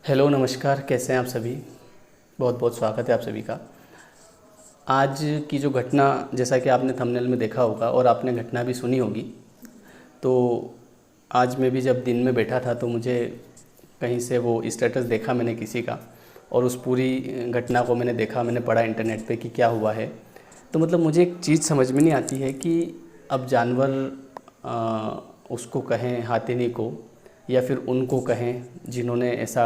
Hello नमस्कार, कैसे हैं आप सभी। बहुत बहुत स्वागत है आप सभी का। आज की जो घटना, जैसा कि आपने थंबनेल में देखा होगा और आपने घटना भी सुनी होगी, तो आज मैं भी जब दिन में बैठा था तो मुझे कहीं से वो स्टेटस देखा मैंने किसी का, और उस पूरी घटना को मैंने देखा, मैंने पढ़ा इंटरनेट पे कि क्या हुआ है। तो मतलब मुझे एक चीज़ समझ में नहीं आती है कि अब जानवर उसको कहें हाथिनी को, या फिर उनको कहें जिन्होंने ऐसा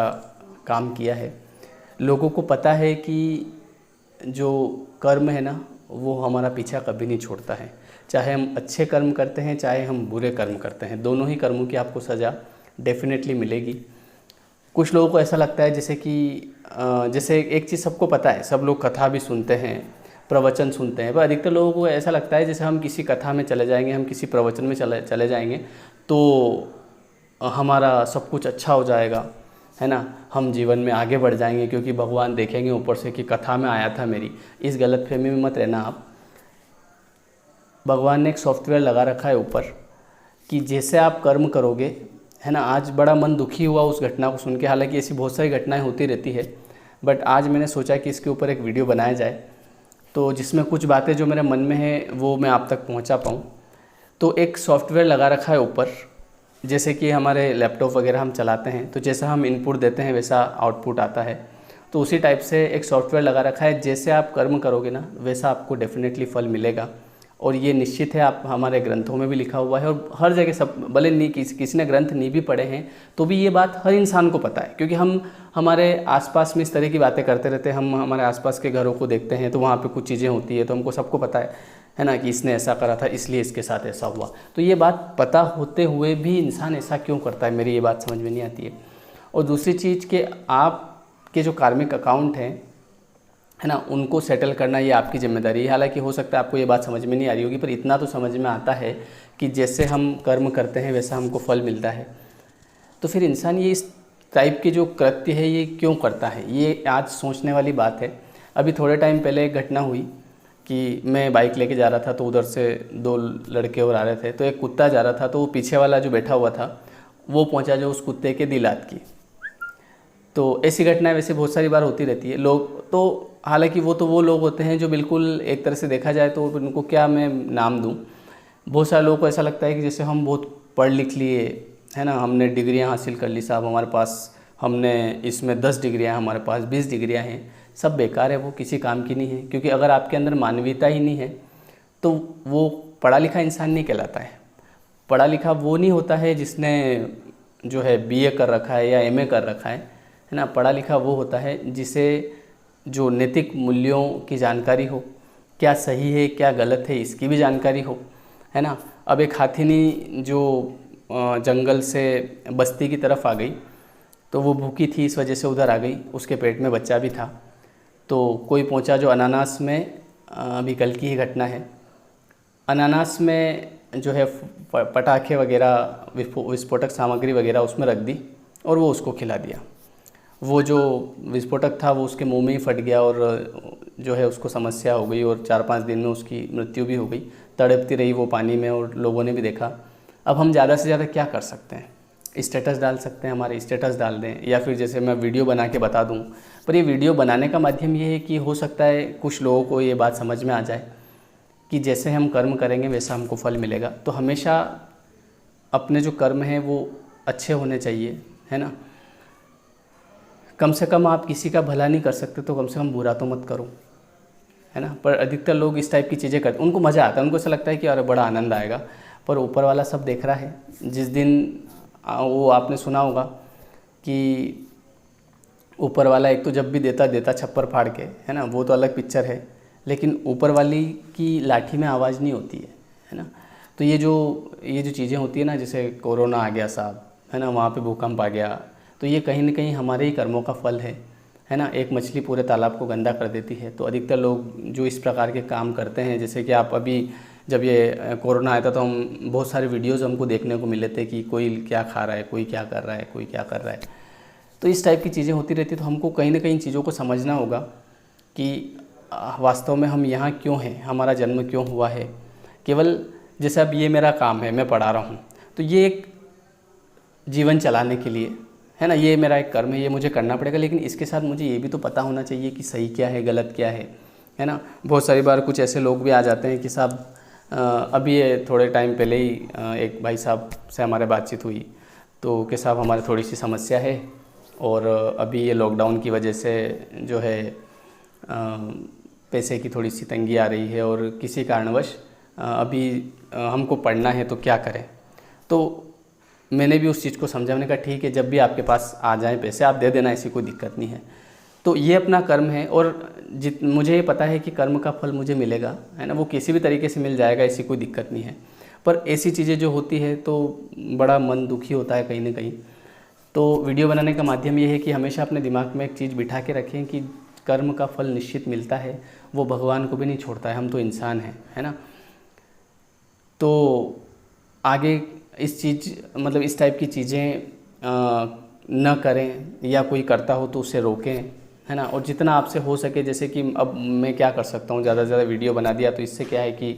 काम किया है। लोगों को पता है कि जो कर्म है ना, वो हमारा पीछा कभी नहीं छोड़ता है। चाहे हम अच्छे कर्म करते हैं, चाहे हम बुरे कर्म करते हैं, दोनों ही कर्मों की आपको सज़ा डेफिनेटली मिलेगी। कुछ लोगों को ऐसा लगता है जैसे कि जैसे एक चीज़ सबको पता है, सब लोग कथा भी सुनते हैं, प्रवचन सुनते हैं, पर अधिकतर लोगों को ऐसा लगता है जैसे हम किसी कथा में चले जाएंगे, हम किसी प्रवचन में चले चले जाएंगे तो हमारा सब कुछ अच्छा हो जाएगा, है ना। हम जीवन में आगे बढ़ जाएंगे क्योंकि भगवान देखेंगे ऊपर से कि कथा में आया था मेरी। इस गलतफहमी में मत रहना आप। भगवान ने एक सॉफ्टवेयर लगा रखा है ऊपर कि जैसे आप कर्म करोगे, है ना। आज बड़ा मन दुखी हुआ उस घटना को सुन के, हालांकि ऐसी बहुत सारी घटनाएं होती रहती है, बट आज मैंने सोचा कि इसके ऊपर एक वीडियो बनाया जाए, तो जिसमें कुछ बातें जो मेरे मन में है वो मैं आप तक पहुंचा पाऊँ। तो एक सॉफ्टवेयर लगा रखा है ऊपर, जैसे कि हमारे लैपटॉप वगैरह हम चलाते हैं तो जैसा हम इनपुट देते हैं वैसा आउटपुट आता है। तो उसी टाइप से एक सॉफ्टवेयर लगा रखा है, जैसे आप कर्म करोगे ना वैसा आपको डेफिनेटली फल मिलेगा। और ये निश्चित है, आप हमारे ग्रंथों में भी लिखा हुआ है और हर जगह सब, भले नहीं किसी ने ग्रंथ नहीं भी पढ़े हैं तो भी ये बात हर इंसान को पता है, क्योंकि हम हमारे आसपास में इस तरह की बातें करते रहते हैं। हम हमारे आसपास के घरों को देखते हैं तो वहाँ पे कुछ चीज़ें होती है तो हमको सबको पता है ना, कि इसने ऐसा करा था इसलिए इसके साथ ऐसा हुआ। तो ये बात पता होते हुए भी इंसान ऐसा क्यों करता है, मेरी ये बात समझ में नहीं आती है। और दूसरी चीज़ कि आपके जो कार्मिक अकाउंट हैं, है ना, उनको सेटल करना ये आपकी जिम्मेदारी है। हालांकि हो सकता है आपको ये बात समझ में नहीं आ रही होगी, पर इतना तो समझ में आता है कि जैसे हम कर्म करते हैं वैसा हमको फल मिलता है। तो फिर इंसान ये इस टाइप के जो कृत्य है ये क्यों करता है, ये आज सोचने वाली बात है। अभी थोड़े टाइम पहले एक घटना हुई कि मैं बाइक लेके जा रहा था तो उधर से दो लड़के और आ रहे थे, तो एक कुत्ता जा रहा था, तो वो पीछे वाला जो बैठा हुआ था वो पहुंचा जो उस कुत्ते के दिलात की। तो ऐसी घटनाएं वैसे बहुत सारी बार होती रहती है। लोग तो, हालांकि वो लोग होते हैं जो बिल्कुल, एक तरह से देखा जाए तो उनको क्या मैं नाम दूं, बहुत सारे लोगों को ऐसा लगता है कि जैसे हम बहुत पढ़ लिख लिए, है ना, हमने डिग्रियां हासिल कर ली, साहब हमारे पास, हमने इसमें 10 डिग्रियां, हमारे पास 20 डिग्रियां हैं, सब बेकार है, वो किसी काम की नहीं है। क्योंकि अगर आपके अंदर मानवीयता ही नहीं है तो वो पढ़ा लिखा इंसान नहीं कहलाता है। पढ़ा लिखा वो नहीं होता है जिसने जो है बीए कर रखा है या एमए कर रखा है ना। पढ़ा लिखा वो होता है जिसे जो नैतिक मूल्यों की जानकारी हो, क्या सही है क्या गलत है इसकी भी जानकारी हो, है ना। अब एक हाथिनी जो जंगल से बस्ती की तरफ आ गई, तो वो भूखी थी इस वजह से उधर आ गई, उसके पेट में बच्चा भी था। तो कोई पहुंचा जो अनानास में, अभी कल की ही घटना है, अनानास में जो है पटाखे वगैरह, विस्फोटक सामग्री वगैरह उसमें रख दी और वो उसको खिला दिया। वो जो विस्फोटक था वो उसके मुंह में ही फट गया और जो है उसको समस्या हो गई और 4-5 दिन में उसकी मृत्यु भी हो गई। तड़पती रही वो पानी में और लोगों ने भी देखा। अब हम ज़्यादा से ज़्यादा क्या कर सकते हैं, स्टेटस डाल सकते हैं, हमारे स्टेटस डाल दें, या फिर जैसे मैं वीडियो बना के बता दूं। पर ये वीडियो बनाने का माध्यम ये है कि हो सकता है कुछ लोगों को ये बात समझ में आ जाए कि जैसे हम कर्म करेंगे वैसा हमको फल मिलेगा। तो हमेशा अपने जो कर्म हैं वो अच्छे होने चाहिए, है ना। कम से कम आप किसी का भला नहीं कर सकते तो कम से कम बुरा तो मत करो, है ना। पर अधिकतर लोग इस टाइप की चीज़ें करते, उनको मज़ा आता है, उनको ऐसा लगता है कि अरे बड़ा आनंद आएगा, पर ऊपर वाला सब देख रहा है। जिस दिन वो आपने सुना होगा कि ऊपर वाला एक तो जब भी देता देता छप्पर फाड़ के, है ना, वो तो अलग पिक्चर है, लेकिन ऊपर वाली की लाठी में आवाज़ नहीं होती है ना। तो ये जो चीज़ें होती है ना, जैसे कोरोना आ गया साहब, है ना, वहाँ पे भूकंप आ गया, तो ये कहीं ना कहीं हमारे ही कर्मों का फल है ना। एक मछली पूरे तालाब को गंदा कर देती है। तो अधिकतर लोग जो इस प्रकार के काम करते हैं, जैसे कि आप अभी जब ये कोरोना आया था तो हम बहुत सारे वीडियोज़ हमको देखने को मिले थे कि कोई क्या खा रहा है, कोई क्या कर रहा है, कोई क्या कर रहा है। तो इस टाइप की चीज़ें होती रहती, तो हमको कहीं ना कहीं चीज़ों को समझना होगा कि वास्तव में हम यहाँ क्यों हैं, हमारा जन्म क्यों हुआ है। केवल जैसे अब ये मेरा काम है, मैं पढ़ा रहा हूँ, तो ये एक जीवन चलाने के लिए, है ना, ये मेरा एक कर्म है, ये मुझे करना पड़ेगा, लेकिन इसके साथ मुझे ये भी तो पता होना चाहिए कि सही क्या है, गलत क्या है ना। बहुत सारी बार कुछ ऐसे लोग भी आ जाते हैं कि साहब अभी ये थोड़े टाइम पहले ही एक भाई साहब से हमारे बातचीत हुई, तो कि साहब हमारे थोड़ी सी समस्या है और अभी ये लॉकडाउन की वजह से जो है पैसे की थोड़ी सी तंगी आ रही है और किसी कारणवश अभी हमको पढ़ना है तो क्या करें। तो मैंने भी उस चीज़ को समझा, मैंने कहा ठीक है, जब भी आपके पास आ जाएं पैसे आप दे देना, ऐसी कोई दिक्कत नहीं है। तो ये अपना कर्म है और मुझे ये पता है कि कर्म का फल मुझे मिलेगा, है ना, वो किसी भी तरीके से मिल जाएगा, ऐसी कोई दिक्कत नहीं है। पर ऐसी चीज़ें जो होती है तो बड़ा मन दुखी होता है कहीं ना कहीं। तो वीडियो बनाने का माध्यम ये है कि हमेशा अपने दिमाग में एक चीज़ बिठा के रखें कि कर्म का फल निश्चित मिलता है, वो भगवान को भी नहीं छोड़ता है, हम तो इंसान हैं, है ना। तो आगे इस चीज़ मतलब इस टाइप की चीज़ें न करें, या कोई करता हो तो उसे रोकें, है ना। और जितना आपसे हो सके, जैसे कि अब मैं क्या कर सकता हूँ, ज़्यादा से ज़्यादा वीडियो बना दिया तो इससे क्या है कि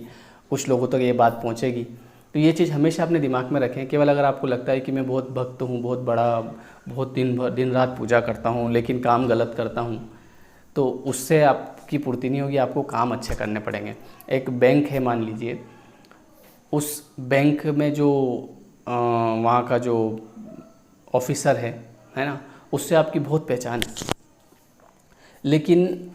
कुछ लोगों तक ये बात पहुँचेगी। तो ये चीज़ हमेशा अपने दिमाग में रखें। केवल अगर आपको लगता है कि मैं बहुत भक्त हूँ, बहुत बड़ा, बहुत दिन रात पूजा करता हूँ, लेकिन काम गलत करता हूँ, तो उससे आपकी पूर्ति नहीं होगी, आपको काम अच्छे करने पड़ेंगे। एक बैंक है मान लीजिए, उस बैंक में जो वहाँ का जो ऑफिसर है ना, उससे आपकी बहुत पहचान है, लेकिन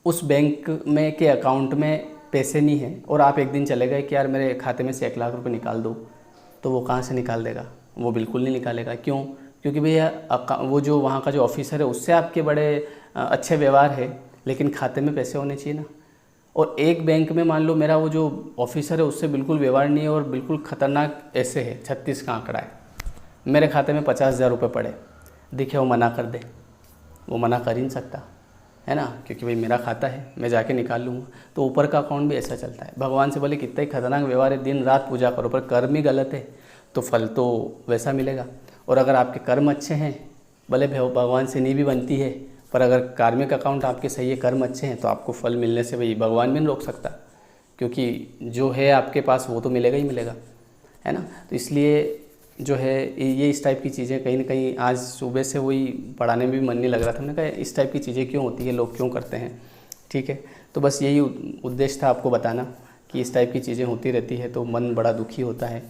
उस बैंक में के अकाउंट में पैसे नहीं है और आप एक दिन चले गए कि यार मेरे खाते में से 1 लाख रुपए निकाल दो, तो वो कहाँ से निकाल देगा? वो बिल्कुल नहीं निकालेगा। क्यों? क्योंकि भैया वो जो वहाँ का जो ऑफिसर है उससे आपके बड़े अच्छे व्यवहार है, लेकिन खाते में पैसे होने चाहिए ना। और एक बैंक में मान लो मेरा वो जो ऑफिसर है उससे बिल्कुल व्यवहार नहीं है और बिल्कुल ख़तरनाक ऐसे है, 36 का आंकड़ा है, मेरे खाते में 50,000 रुपये पड़े, देखिए वो मना कर दे? वो मना कर ही नहीं सकता, है ना, क्योंकि भाई मेरा खाता है, मैं जाके निकाल लूँगा। तो ऊपर का अकाउंट भी ऐसा चलता है। भगवान से भले कितना ही खतरनाक व्यवहार है, दिन रात पूजा करो, पर कर्म ही गलत है तो फल तो वैसा मिलेगा। और अगर आपके कर्म अच्छे हैं, भले भगवान से नहीं भी बनती है, पर अगर कार्मिक अकाउंट आपके सही है, कर्म अच्छे हैं, तो आपको फल मिलने से भाई भगवान भी नहीं रोक सकता, क्योंकि जो है आपके पास वो तो मिलेगा ही मिलेगा, है ना। तो इसलिए जो है ये इस टाइप की चीज़ें कहीं ना कहीं आज सुबह से वही पढ़ाने में भी मन नहीं लग रहा था। मैंने कहा इस टाइप की चीज़ें क्यों होती है, लोग क्यों करते हैं, ठीक है। तो बस यही उद्देश्य था आपको बताना कि इस टाइप की चीज़ें होती रहती है तो मन बड़ा दुखी होता है।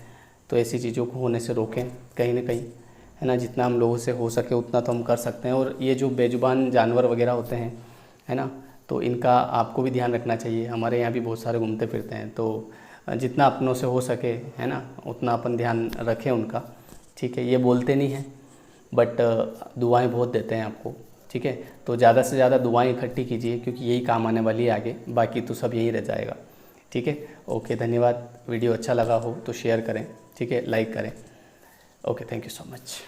तो ऐसी चीज़ों को होने से रोकें कहीं ना कहीं, है ना। जितना हम लोगों से हो सके उतना तो हम कर सकते हैं। और ये जो बेजुबान जानवर वगैरह होते हैं, है ना, तो इनका आपको भी ध्यान रखना चाहिए। हमारे यहाँ भी बहुत सारे घूमते फिरते हैं, तो जितना अपनों से हो सके, है ना, उतना अपन ध्यान रखें उनका, ठीक है। ये बोलते नहीं हैं बट दुआएं बहुत देते हैं आपको, ठीक है। तो ज़्यादा से ज़्यादा दुआएं इकट्ठी कीजिए, क्योंकि यही काम आने वाली है आगे, बाकी तो सब यही रह जाएगा, ठीक है। ओके, धन्यवाद। वीडियो अच्छा लगा हो तो शेयर करें, ठीक है, लाइक करें। Okay, thank you so much.